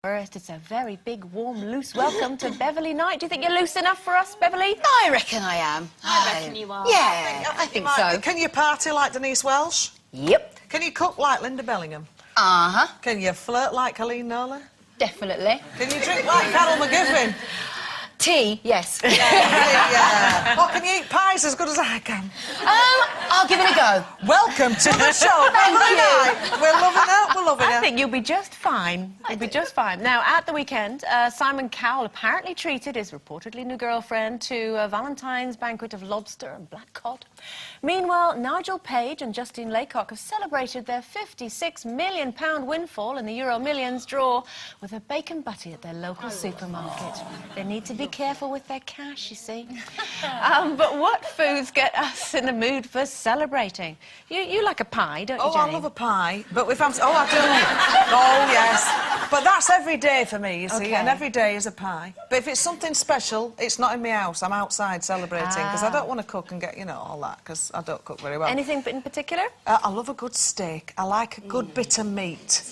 First, it's a very big, warm, loose welcome to Beverley night. Do you think you're loose enough for us, Beverley? I reckon I am. I reckon you are. Yeah, I think so. Can you party like Denise Welsh? Yep. Can you cook like Linda Bellingham? Uh-huh. Can you flirt like Colleen Nolan? Definitely. Can you drink like Carol McGiffin? Tea, yes. Yeah. Or can you eat pies as good as I can? I'll give it a go. Welcome to the show. Thank you. Night. We're loving it. We're loving it. I think you'll be just fine. You'll be just fine. Now, at the weekend, Simon Cowell apparently treated his reportedly new girlfriend to a Valentine's banquet of lobster and black cod. Meanwhile, Nigel Page and Justine Laycock have celebrated their £56 million windfall in the Euro Millions draw with a bacon butty at their local supermarket. They need to be careful with their cash, you see. But what foods get us in the mood for celebrating? You like a pie, don't you, Jenny? I love a pie, but if I'm... Oh, I do. Oh, yes. But that's every day for me, you see, and every day is a pie. But if it's something special, it's not in my house. I'm outside celebrating, because I don't want to cook and get, you know, all that, because I don't cook very well. Anything in particular? I love a good steak. I like a good bit of meat.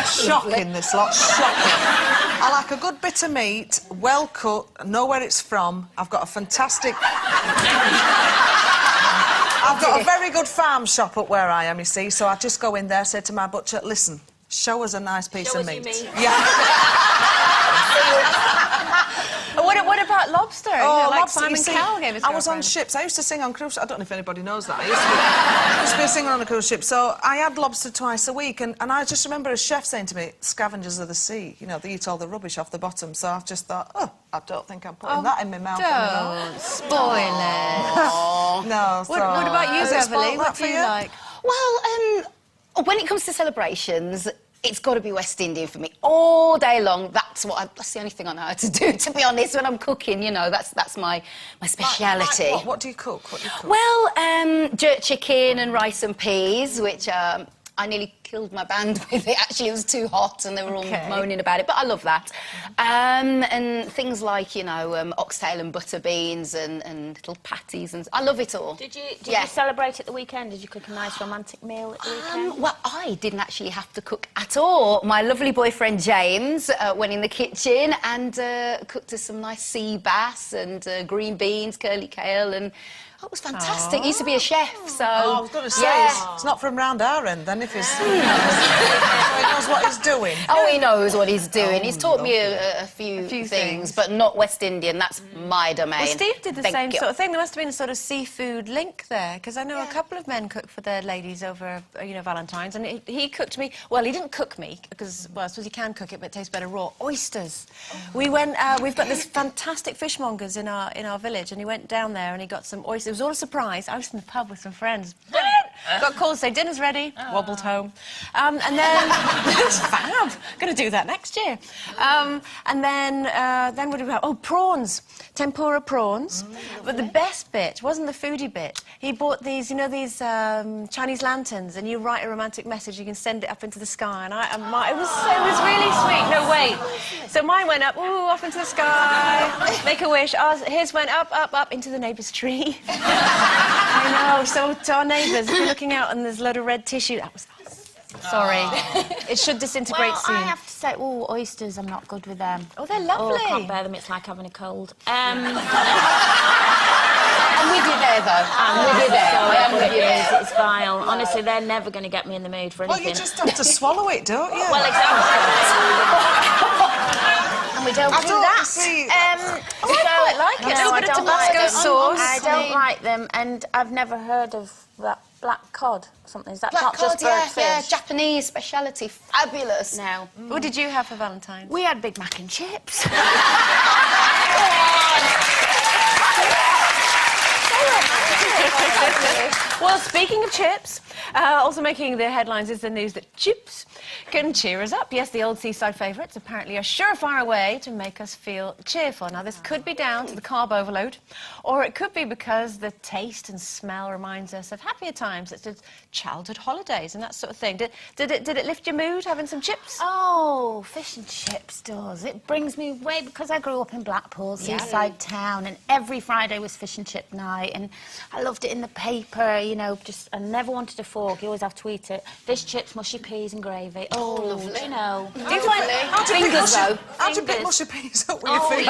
Shocking, this lot. Shocking. I like a good bit of meat, well cut, know where it's from. I've got a fantastic... I've got a very good farm shop up where I am, you see, so I just go in there, say to my butcher, listen, show us a nice piece of meat. Yeah. What about lobster? Oh, you know, like lobster, Simon Cowell gave his I was on girlfriend. ships. I used to sing on cruise ships. I don't know if anybody knows that. I used to be a singer on a cruise ship. So I had lobster twice a week, and I just remember a chef saying to me, scavengers of the sea, you know, they eat all the rubbish off the bottom. So I've just thought, oh, I don't think I'm putting that in my mouth anymore. Don't spoil it. No, so... What about you, Beverley? What do you like? Well, when it comes to celebrations, it's got to be West Indian for me all day long. That's the only thing I know how to do, to be honest, when I'm cooking. You know, that's my speciality. Like what do you cook? What do you cook? Well, jerk chicken and rice and peas, which I nearly killed my band with it. Actually, it was too hot and they were all moaning about it, but I love that. And things like, you know, oxtail and butter beans and little patties, and I love it all. Did you celebrate at the weekend? Did you cook a nice romantic meal at the weekend? Well, I didn't actually have to cook at all. My lovely boyfriend James went in the kitchen and cooked us some nice sea bass and green beans, curly kale, and it was fantastic. He used to be a chef, so... Oh, I was going to say, it's not from round our end, then, if he's... So he knows what he's doing. Oh, he knows what he's doing. He's taught me a few things, but not West Indian. That's my domain. Well, Steve did the same sort of thing. There must have been a sort of seafood link there, because I know a couple of men cook for their ladies over, you know, Valentine's, and he cooked me... Well, he didn't cook me, because, well, I suppose he can cook it, but it tastes better raw. Oysters. We went... we've got this fantastic fishmongers in our village, and he went down there and he got some oysters. It was all a surprise. I was in the pub with some friends. Brilliant! Got called to say dinner's ready. Wobbled home. And then... It's fab. Going to do that next year. And then what did we have? Oh, prawns. Tempura prawns. But the best bit wasn't the foodie bit. He bought these, you know, these Chinese lanterns, and you write a romantic message, you can send it up into the sky, and it was really sweet. No, wait. So mine went up, ooh, off into the sky, make a wish. His went up into the neighbour's tree. I know, so to our neighbours, if you're looking out and there's a load of red tissue, that was... Sorry. It should disintegrate soon. I have to say, oysters, I'm not good with them. Oh, they're lovely. Oh, I can't bear them, it's like having a cold. I'm with you there, though. I'm with you there. I am with you there. It's vile. Honestly, they're never going to get me in the mood for anything. Well, you just have to swallow it, don't you? Well, exactly. And we don't do that. I quite like it. No, a bit of Tabasco sauce. I don't like them, and I've never heard of that black cod. Something. Is that Black not cod, just birdfish? yeah, Japanese speciality, fabulous. No. What did you have for Valentine's? We had Big Mac and chips. Well, speaking of chips, also making the headlines is the news that chips can cheer us up. Yes, the old seaside favourites apparently are surefire way to make us feel cheerful. Now, this could be down to the carb overload, or it could be because the taste and smell reminds us of happier times, such as childhood holidays and that sort of thing. Did it lift your mood, having some chips? Oh, fish and chips does. It brings me way, because I grew up in Blackpool, seaside town, and every Friday was fish and chip night, and I loved it in the paper, you know, I never wanted a fork. You always have to eat it. Fish chips, mushy peas and gravy. Oh, lovely. You know. Do you find How do you pick fingers though? How do you pick mushy peas up with your feet?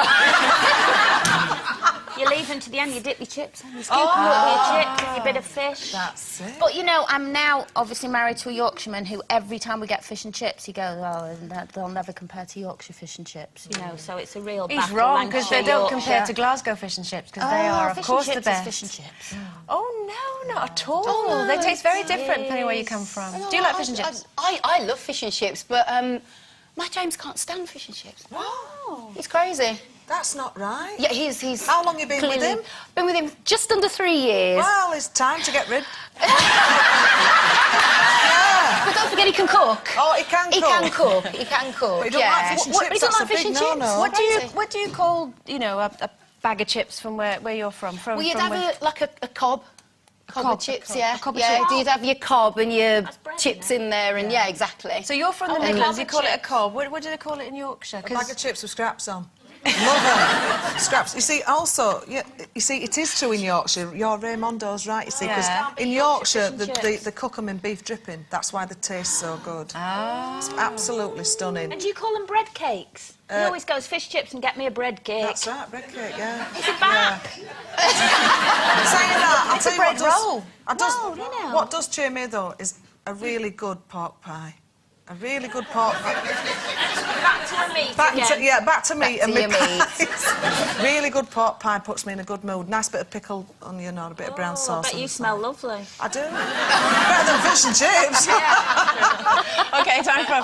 You leave them to the end, you dip your chips in, you scoop them up with your chips and your bit of fish. That's it. But, you know, I'm now obviously married to a Yorkshireman who every time we get fish and chips, he goes, oh, they'll never compare to Yorkshire fish and chips, you know, so it's a real battle. He's wrong, because they don't Lancashire, compare to Glasgow fish and chips, because they are, of course, the best. Fish and chips. Oh, no, not at all. Oh, no, they taste very different depending where you come from. Do you like fish and chips? I love fish and chips, but my James can't stand fish and chips. Wow. He's crazy. That's not right. Yeah, he's... How long you been with him? Been with him just under 3 years. Well, it's time to get rid. But don't forget he can cook. Oh, he can cook. He can cook. He can cook. But he don't like fish and chips. But he don't That's like a fish big and chips. no-no. What do you call, you know, a bag of chips from where you're from? Well, you'd have a cob. Cob of chips, yeah. A cob of yeah, chips. you'd have your cob and your bread, chips in there, and yeah, exactly. So you're from the Midlands, you call it a cob. What do they call it in Yorkshire? A bag of chips with scraps on. Love them. Scraps. You see, also, you see, it is true in Yorkshire. Your Raymondo's right, you see, because in Yorkshire, they cook them in beef dripping. That's why they taste so good. Ah. It's absolutely stunning. And do you call them bread cakes? He always goes fish chips and get me a bread cake. That's right, bread cake, yeah. Is it back? Saying that, I'll tell you what does... Roll, you know. What does cheer me, though, is a really good pork pie. A really good pork pie. Back to the meat again. Back to meat and to your pies. Really good pork pie puts me in a good mood. Nice bit of pickled onion or a bit of brown sauce. I bet on you the smell side. lovely. I do. Better than fish and chips. OK, time for a